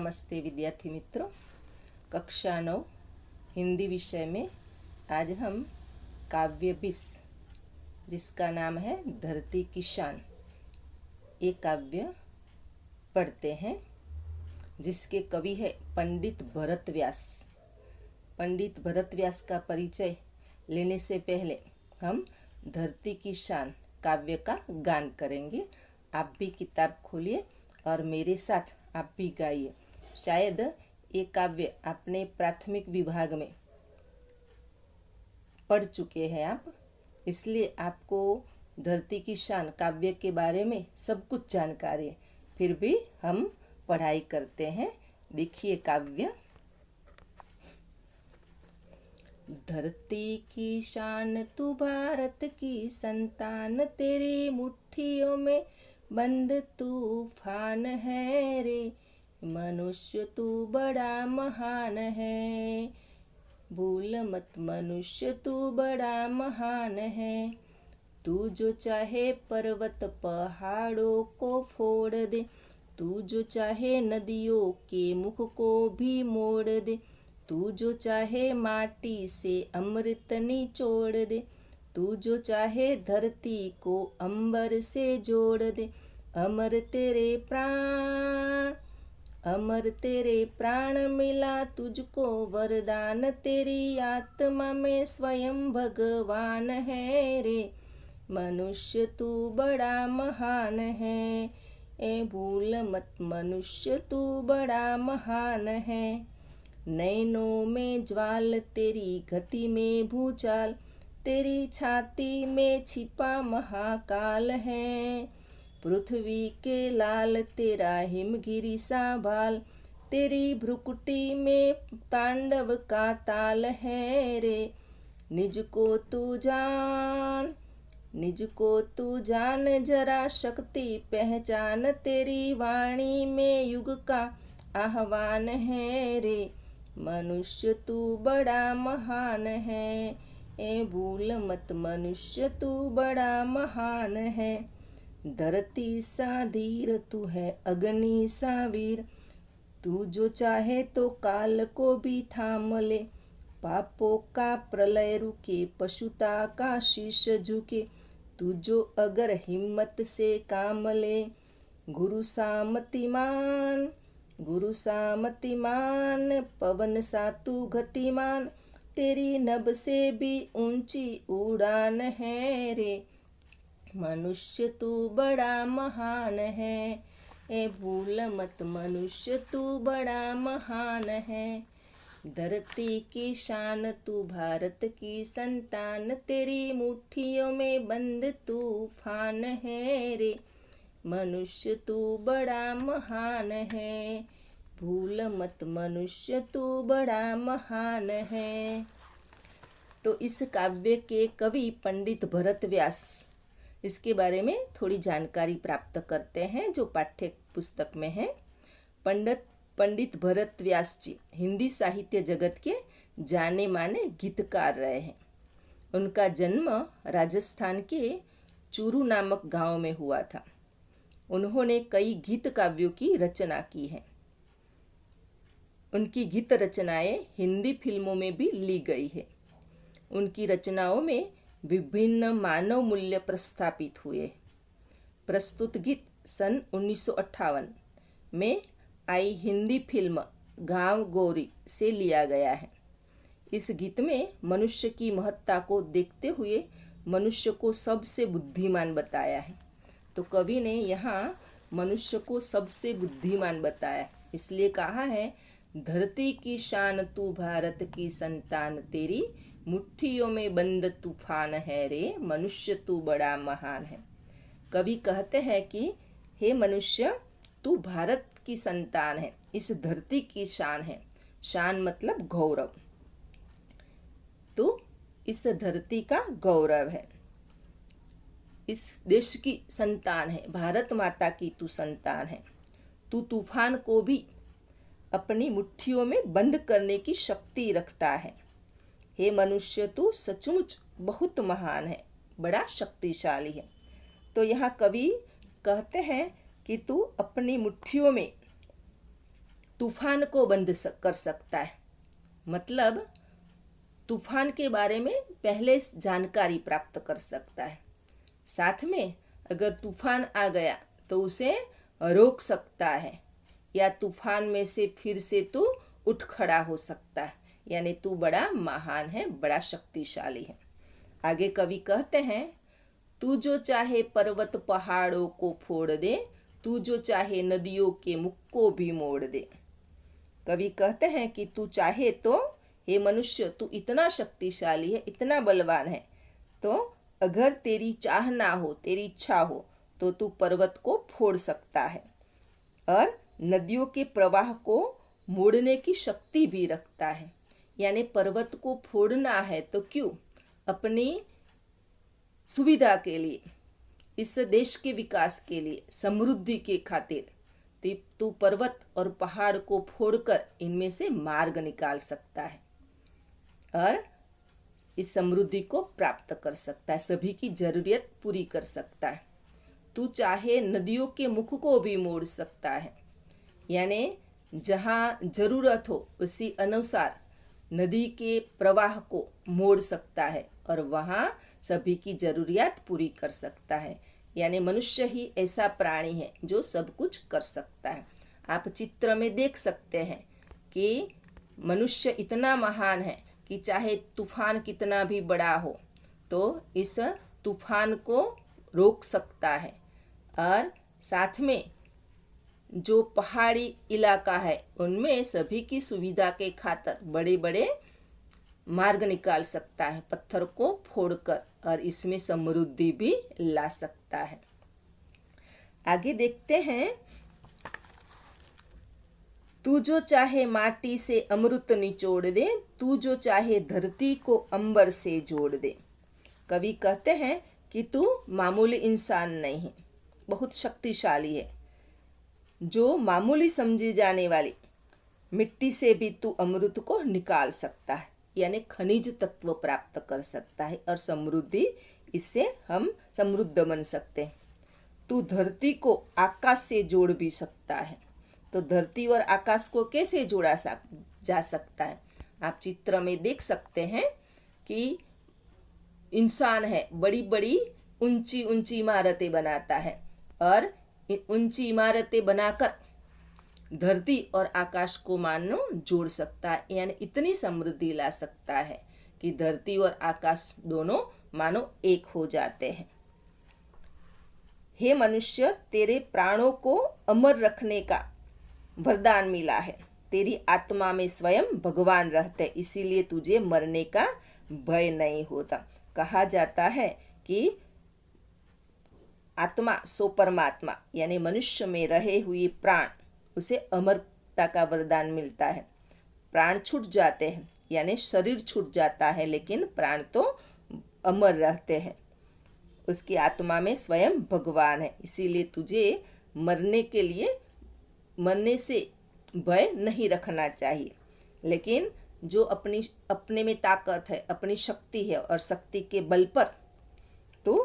नमस्ते विद्यार्थी मित्रों। कक्षा 9 हिंदी विषय में आज हम काव्य 20 जिसका नाम है धरती की शान, ये काव्य पढ़ते हैं, जिसके कवि है पंडित भरत व्यास। पंडित भरत व्यास का परिचय लेने से पहले हम धरती की शान काव्य का गान करेंगे। आप भी किताब खोलिए और मेरे साथ आप भी गाइए। शायद ये काव्य आपने प्राथमिक विभाग में पढ़ चुके हैं आप, इसलिए आपको धरती की शान काव्य के बारे में सब कुछ जानकारी है। फिर भी हम पढ़ाई करते हैं। देखिए काव्य। धरती की शान तू भारत की संतान, तेरी मुट्ठियों में बंद तूफान है रे। मनुष्य तू बड़ा महान है, भूल मत मनुष्य तू बड़ा महान है। तू जो चाहे पर्वत पहाड़ों को फोड़ दे, तू जो चाहे नदियों के मुख को भी मोड़ दे, तू जो चाहे माटी से अमृत निचोड़ दे, तू जो चाहे धरती को अंबर से जोड़ दे। अमर तेरे प्राण मिला तुझको वरदान, तेरी आत्मा में स्वयं भगवान है रे। मनुष्य तू बड़ा महान है, ए भूल मत मनुष्य तू बड़ा महान है। नैनों में ज्वाल तेरी गति में भूचाल, तेरी छाती में छिपा महाकाल है। पृथ्वी के लाल तेरा हिमगिरी सा भाल, तेरी भ्रुकुटी में तांडव का ताल है रे। निज को तू जान जरा शक्ति पहचान, तेरी वाणी में युग का आह्वान है रे। मनुष्य तू बड़ा महान है, ए भूल मत मनुष्य तू बड़ा महान है। धरती सा धीर तू है अग्नि सा वीर, तू जो चाहे तो काल को भी थाम ले। पापों का प्रलय रुके, पशुता का शीश झुके, तू जो अगर हिम्मत से काम ले। गुरु सा मतिमान पवन सा तू गतिमान, तेरी नभ से भी ऊंची उड़ान है रे। मनुष्य तू बड़ा महान है, ए भूल मत मनुष्य तू बड़ा महान है। धरती की शान तू भारत की संतान, तेरी मुट्ठियों में बंद तूफान है रे। मनुष्य तू बड़ा महान है, भूल मत मनुष्य तू बड़ा महान है। तो इस काव्य के कवि पंडित भरत व्यास, इसके बारे में थोड़ी जानकारी प्राप्त करते हैं जो पाठ्य पुस्तक में है। पंडित भरत व्यास जी हिंदी साहित्य जगत के जाने माने गीतकार रहे हैं। उनका जन्म राजस्थान के चूरू नामक गांव में हुआ था। उन्होंने कई गीत काव्यों की रचना की है। उनकी गीत रचनाएं हिंदी फिल्मों में भी ली गई है। उनकी रचनाओं में विभिन्न मानव मूल्य प्रस्थापित हुए। प्रस्तुत गीत सन 1958 में आई हिंदी फिल्म गांव गौरी से लिया गया है। इस गीत में मनुष्य की महत्ता को देखते हुए मनुष्य को सबसे बुद्धिमान बताया है। तो कवि ने यहाँ मनुष्य को सबसे बुद्धिमान बताया, इसलिए कहा है धरती की शान तू भारत की संतान, तेरी मुट्ठियों में बंद तूफान है रे। मनुष्य तू बड़ा महान है। कवि कहते हैं कि हे मनुष्य, तू भारत की संतान है, इस धरती की शान है। शान मतलब गौरव। तू इस धरती का गौरव है, इस देश की संतान है, भारत माता की तू संतान है। तू तूफान को भी अपनी मुट्ठियों में बंद करने की शक्ति रखता है। हे मनुष्य, तू सचमुच बहुत महान है, बड़ा शक्तिशाली है। तो यहाँ कवि कहते हैं कि तू अपनी मुट्ठियों में तूफान को बंद कर सकता है। मतलब तूफान के बारे में पहले जानकारी प्राप्त कर सकता है। साथ में अगर तूफान आ गया तो उसे रोक सकता है, या तूफान में से फिर से तू उठ खड़ा हो सकता है, यानी तू बड़ा महान है, बड़ा शक्तिशाली है। आगे कवि कहते हैं, तू जो चाहे पर्वत पहाड़ों को फोड़ दे, तू जो चाहे नदियों के मुख को भी मोड़ दे। कवि कहते हैं कि तू चाहे तो, हे मनुष्य, तू इतना शक्तिशाली है, इतना बलवान है, तो अगर तेरी चाह ना हो, तेरी इच्छा हो, तो तू पर्वत को फोड़ सकता है और नदियों के प्रवाह को मोड़ने की शक्ति भी रखता है। यानी पर्वत को फोड़ना है तो क्यों? अपनी सुविधा के लिए, इस देश के विकास के लिए, समृद्धि के खातिर तू पर्वत और पहाड़ को फोड़कर इनमें से मार्ग निकाल सकता है और इस समृद्धि को प्राप्त कर सकता है, सभी की जरूरत पूरी कर सकता है। तू चाहे नदियों के मुख को भी मोड़ सकता है, यानी जहाँ जरूरत हो उसी अनुसार नदी के प्रवाह को मोड़ सकता है और वहाँ सभी की जरूरियात पूरी कर सकता है। यानी मनुष्य ही ऐसा प्राणी है जो सब कुछ कर सकता है। आप चित्र में देख सकते हैं कि मनुष्य इतना महान है कि चाहे तूफान कितना भी बड़ा हो तो इस तूफान को रोक सकता है, और साथ में जो पहाड़ी इलाका है उनमें सभी की सुविधा के खातिर बड़े बड़े मार्ग निकाल सकता है, पत्थर को फोड़कर, और इसमें समृद्धि भी ला सकता है। आगे देखते हैं, तू जो चाहे माटी से अमृत निचोड़ दे, तू जो चाहे धरती को अंबर से जोड़ दे। कवि कहते हैं कि तू मामूली इंसान नहीं है, बहुत शक्तिशाली है। जो मामूली समझी जाने वाली मिट्टी से भी तू अमृत को निकाल सकता है, यानी खनिज तत्व प्राप्त कर सकता है और समृद्धि, इससे हम समृद्ध बन सकते हैं। तू धरती को आकाश से जोड़ भी सकता है। तो धरती और आकाश को कैसे जोड़ा जा सकता है? आप चित्र में देख सकते हैं कि इंसान है, बड़ी बड़ी ऊंची ऊंची इमारतें बनाता है और ऊंची इमारतें बनाकर धरती और आकाश को मानो जोड़ सकता है, यानी इतनी समृद्धि ला सकता है कि धरती और आकाश दोनों मानो एक हो जाते हैं। हे मनुष्य, तेरे प्राणों को अमर रखने का वरदान मिला है। तेरी आत्मा में स्वयं भगवान रहते, इसीलिए तुझे मरने का भय नहीं होता। कहा जाता है कि आत्मा सो परमात्मा, यानी मनुष्य में रहे हुए प्राण, उसे अमरता का वरदान मिलता है। प्राण छूट जाते हैं, यानी शरीर छूट जाता है, लेकिन प्राण तो अमर रहते हैं। उसकी आत्मा में स्वयं भगवान है, इसीलिए तुझे मरने से भय नहीं रखना चाहिए। लेकिन जो अपने में ताकत है, अपनी शक्ति है, और शक्ति के बल पर तो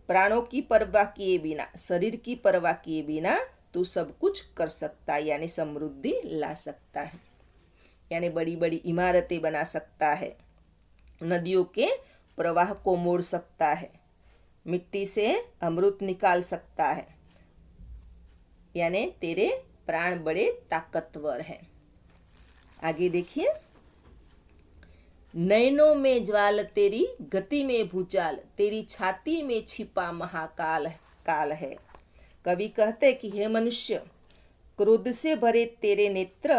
प्राणों की परवाह किए बिना, शरीर की परवाह किए बिना तू सब कुछ कर सकता है, यानी समृद्धि ला सकता है। यानी बड़ी बड़ी इमारतें बना सकता है, नदियों के प्रवाह को मोड़ सकता है, मिट्टी से अमृत निकाल सकता है, यानी तेरे प्राण बड़े ताकतवर हैं। आगे देखिए, नैनों में ज्वाल तेरी, गति में भूचाल, तेरी छाती में छिपा महाकाल काल है। कवि कहते कि हे मनुष्य, क्रोध से भरे तेरे नेत्र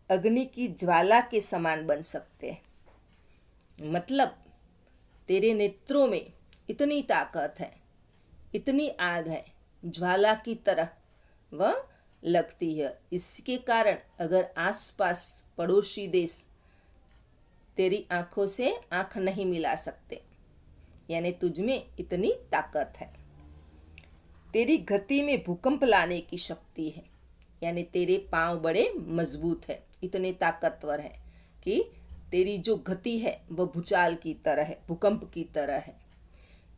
अग्नि की ज्वाला के समान बन सकते हैं। मतलब तेरे नेत्रों में इतनी ताकत है, इतनी आग है, ज्वाला की तरह वह लगती है। इसके कारण अगर आसपास पड़ोसी देश तेरी आंखों से आंख नहीं मिला सकते, यानी तुझमें इतनी ताकत है। तेरी गति में भूकंप लाने की शक्ति है, यानी तेरे पांव बड़े मजबूत है, इतने ताकतवर है कि तेरी जो गति है वह भूचाल की तरह है, भूकंप की तरह है।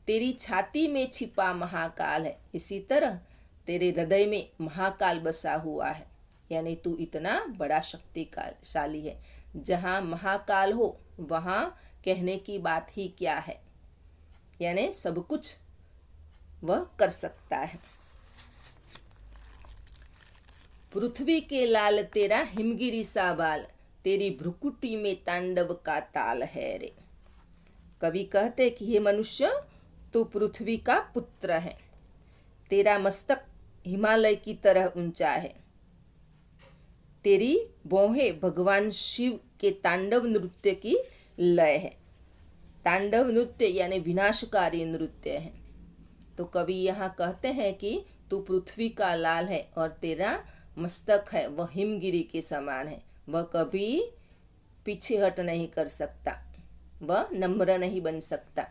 तेरी छाती में छिपा महाकाल है, इसी तरह तेरे हृदय में महाकाल बसा हुआ है, यानी तू इतना बड़ा शक्तिशाली है। जहाँ महाकाल हो वहाँ कहने की बात ही क्या है, यानी सब कुछ वह कर सकता है। पृथ्वी के लाल तेरा हिमगिरी सा बाल, तेरी भ्रुकुटी में तांडव का ताल है रे। कवि कहते कि हे मनुष्य, तू पृथ्वी का पुत्र है, तेरा मस्तक हिमालय की तरह ऊंचा है, तेरी भौहें भगवान शिव के तांडव नृत्य की लय है। तांडव नृत्य यानी विनाशकारी नृत्य है। तो कवि यहाँ कहते हैं कि तू पृथ्वी का लाल है और तेरा मस्तक है वह हिमगिरी के समान है। वह कभी पीछे हट नहीं कर सकता, वह नम्र नहीं बन सकता,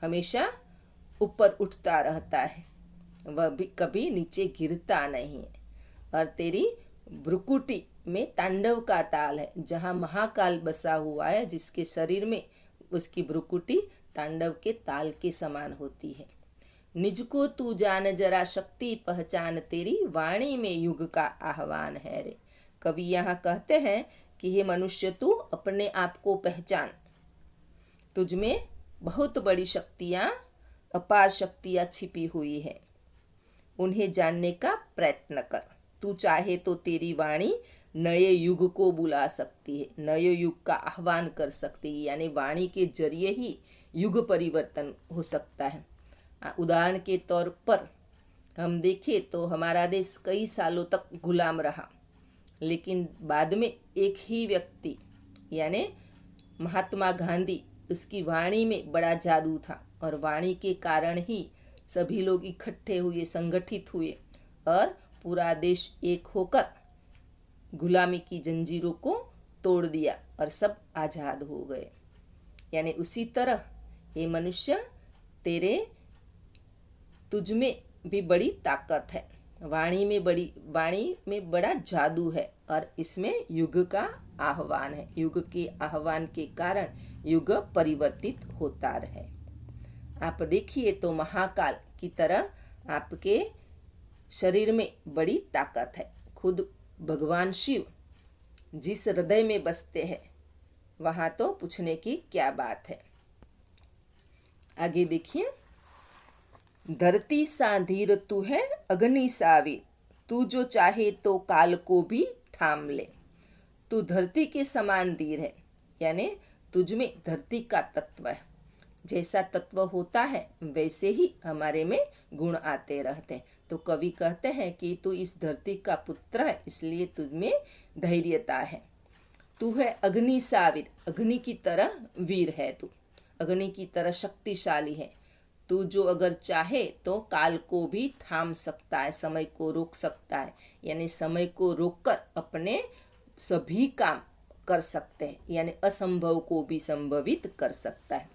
हमेशा ऊपर उठता रहता है, वह भी कभी नीचे गिरता नहीं है। और तेरी भ्रुकुटी में तांडव का ताल है, जहाँ महाकाल बसा हुआ है, जिसके शरीर में उसकी भ्रुकुटी तांडव के ताल के समान होती है। निज को तू जान जरा शक्ति पहचान, तेरी वाणी में युग का आह्वान है रे। कवि यहाँ कहते हैं कि हे मनुष्य, तू अपने आप को पहचान, तुझ में बहुत बड़ी शक्तियाँ, अपार शक्तियाँ छिपी हुई है, उन्हें जानने का प्रयत्न कर। तू चाहे तो तेरी वाणी नए युग को बुला सकती है, नए युग का आह्वान कर सकती है, यानी वाणी के जरिए ही युग परिवर्तन हो सकता है। उदाहरण के तौर पर हम देखें तो हमारा देश कई सालों तक गुलाम रहा, लेकिन बाद में एक ही व्यक्ति यानी महात्मा गांधी, उसकी वाणी में बड़ा जादू था और वाणी के कारण ही सभी लोग इकट्ठे हुए, संगठित हुए और पूरा देश एक होकर गुलामी की जंजीरों को तोड़ दिया और सब आज़ाद हो गए। यानी उसी तरह ये मनुष्य, तुझ में भी बड़ी ताकत है, वाणी में बड़ा जादू है और इसमें युग का आह्वान है। युग के आह्वान के कारण युग परिवर्तित होता रहे। आप देखिए तो महाकाल की तरह आपके शरीर में बड़ी ताकत है। खुद भगवान शिव जिस हृदय में बसते हैं वहाँ तो पूछने की क्या बात है। आगे देखिए, धरती सा धीर तू है अग्नि सा वीर, तू जो चाहे तो काल को भी थाम ले। तू धरती के समान धीर है, यानी तुझ में धरती का तत्व है। जैसा तत्व होता है वैसे ही हमारे में गुण आते रहते हैं। तो कवि कहते हैं कि तू इस धरती का पुत्र है, इसलिए तुझ में धैर्यता है। तू है अग्नि सा वीर, अग्नि की तरह वीर है तू, अग्नि की तरह शक्तिशाली है। तू जो अगर चाहे तो काल को भी थाम सकता है, समय को रोक सकता है, यानी समय को रोककर अपने सभी काम कर सकते हैं, यानी असंभव को भी संभवित कर सकता है।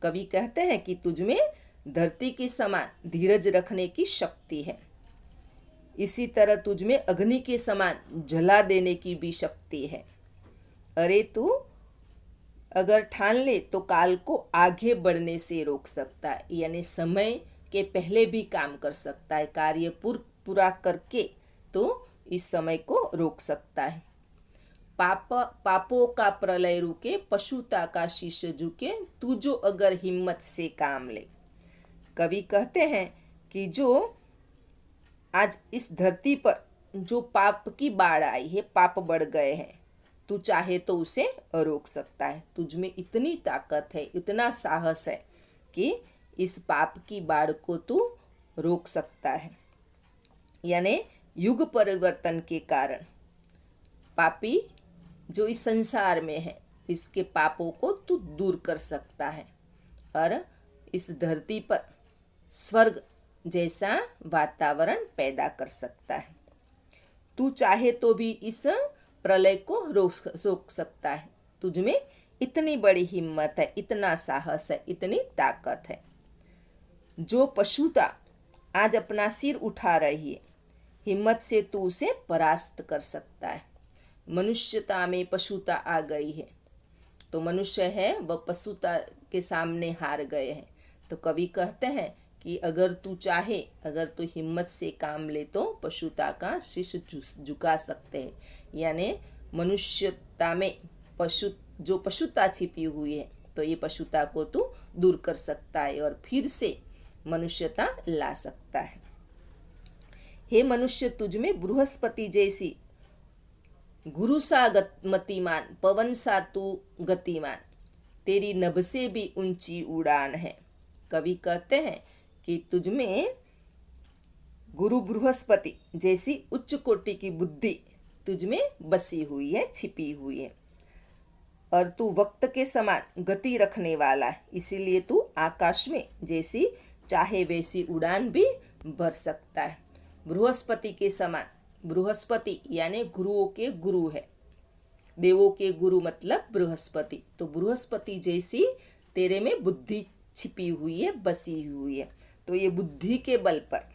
कवि कहते हैं कि तुझ में धरती के समान धीरज रखने की शक्ति है, इसी तरह तुझ में अग्नि के समान जला देने की भी शक्ति है। अरे तू अगर ठान ले तो काल को आगे बढ़ने से रोक सकता है, यानी समय के पहले भी काम कर सकता है, कार्य पूरा करके तो इस समय को रोक सकता है। पापों का प्रलय रुके, पशुता का शीश झुके, तू जो अगर हिम्मत से काम ले। कवि कहते हैं कि जो आज इस धरती पर जो पाप की बाढ़ आई है, पाप बढ़ गए हैं, तू चाहे तो उसे रोक सकता है। तुझ में इतनी ताकत है, इतना साहस है कि इस पाप की बाढ़ को तू रोक सकता है। यानी युग परिवर्तन के कारण पापी जो इस संसार में है, इसके पापों को तू दूर कर सकता है और इस धरती पर स्वर्ग जैसा वातावरण पैदा कर सकता है। तू चाहे तो भी इस प्रलय को रोक सकता है। तुझ में इतनी बड़ी हिम्मत है, इतना साहस है, इतनी ताकत है। जो पशुता आज अपना सिर उठा रही है, हिम्मत से तू उसे परास्त कर सकता है। मनुष्यता में पशुता आ गई है, तो मनुष्य है वह पशुता के सामने हार गए हैं। तो कवि कहते हैं कि अगर तू चाहे, अगर तू हिम्मत से काम ले तो पशुता का शीश झुका सकते हैं। यानी मनुष्यता में जो पशुता छिपी हुई है, तो ये पशुता को तू दूर कर सकता है और फिर से मनुष्यता ला सकता है। हे मनुष्य, तुझ में बृहस्पति जैसी गुरु सा मतिमान, पवन सा तू गतिमान, तेरी नभ से भी ऊंची उड़ान है। कवि कहते हैं कि तुझ में गुरु बृहस्पति जैसी उच्च कोटि की बुद्धि तुझ में बसी हुई है, छिपी हुई है, और तू वक्त के समान गति रखने वाला है, इसीलिए तू आकाश में जैसी चाहे वैसी उड़ान भी भर सकता है। बृहस्पति के समान, बृहस्पति यानी गुरुओं के गुरु है, देवों के गुरु मतलब बृहस्पति, तो बृहस्पति जैसी तेरे में बुद्धि छिपी हुई है, बसी हुई है। तो ये बुद्धि के बल पर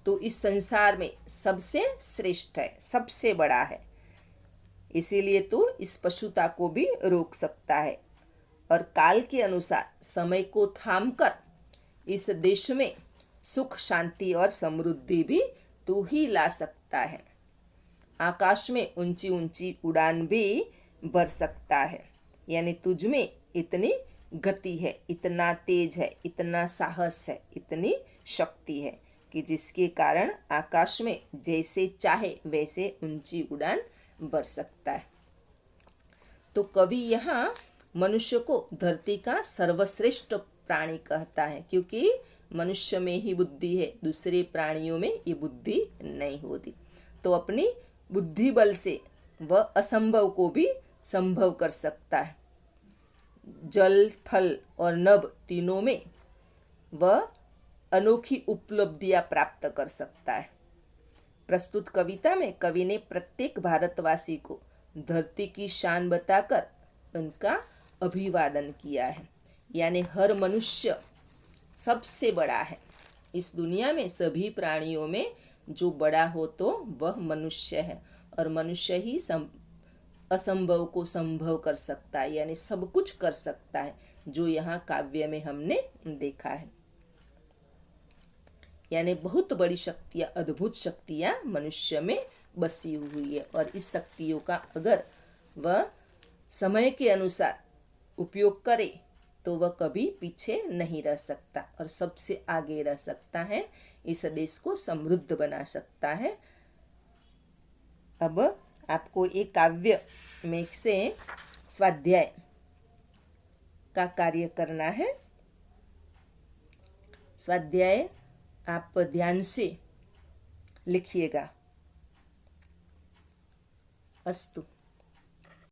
तो इस संसार में सबसे श्रेष्ठ है, सबसे बड़ा है, इसीलिए तू इस पशुता को भी रोक सकता है और काल के अनुसार समय को थामकर इस देश में सुख, शांति और समृद्धि भी तू ही ला सकता है। आकाश में ऊंची ऊंची उड़ान भी भर सकता है, यानी तुझ में इतनी गति है, इतना तेज है, इतना साहस है, इतनी शक्ति है कि जिसके कारण आकाश में जैसे चाहे वैसे ऊंची उड़ान भर सकता है। तो कवि यहाँ मनुष्य को धरती का सर्वश्रेष्ठ प्राणी कहता है, क्योंकि मनुष्य में ही बुद्धि है, दूसरे प्राणियों में ये बुद्धि नहीं होती। तो अपनी बुद्धि बल से वह असंभव को भी संभव कर सकता है। जल, थल और नभ तीनों में वह अनोखी उपलब्धियां प्राप्त कर सकता है। प्रस्तुत कविता में कवि ने प्रत्येक भारतवासी को धरती की शान बताकर उनका अभिवादन किया है। यानी हर मनुष्य सबसे बड़ा है। इस दुनिया में सभी प्राणियों में जो बड़ा हो तो वह मनुष्य है, और मनुष्य ही असंभव को संभव कर सकता है, यानी सब कुछ कर सकता है, जो यहाँ काव्य में हमने देखा है। यानी बहुत बड़ी शक्तियाँ, अद्भुत शक्तियाँ मनुष्य में बसी हुई है, और इस शक्तियों का अगर वह समय के अनुसार उपयोग करे तो वह कभी पीछे नहीं रह सकता और सबसे आगे रह सकता है, इस देश को समृद्ध बना सकता है। अब आपको एक काव्य में से स्वाध्याय का कार्य करना है। स्वाध्याय आप ध्यान से लिखिएगा। अस्तु।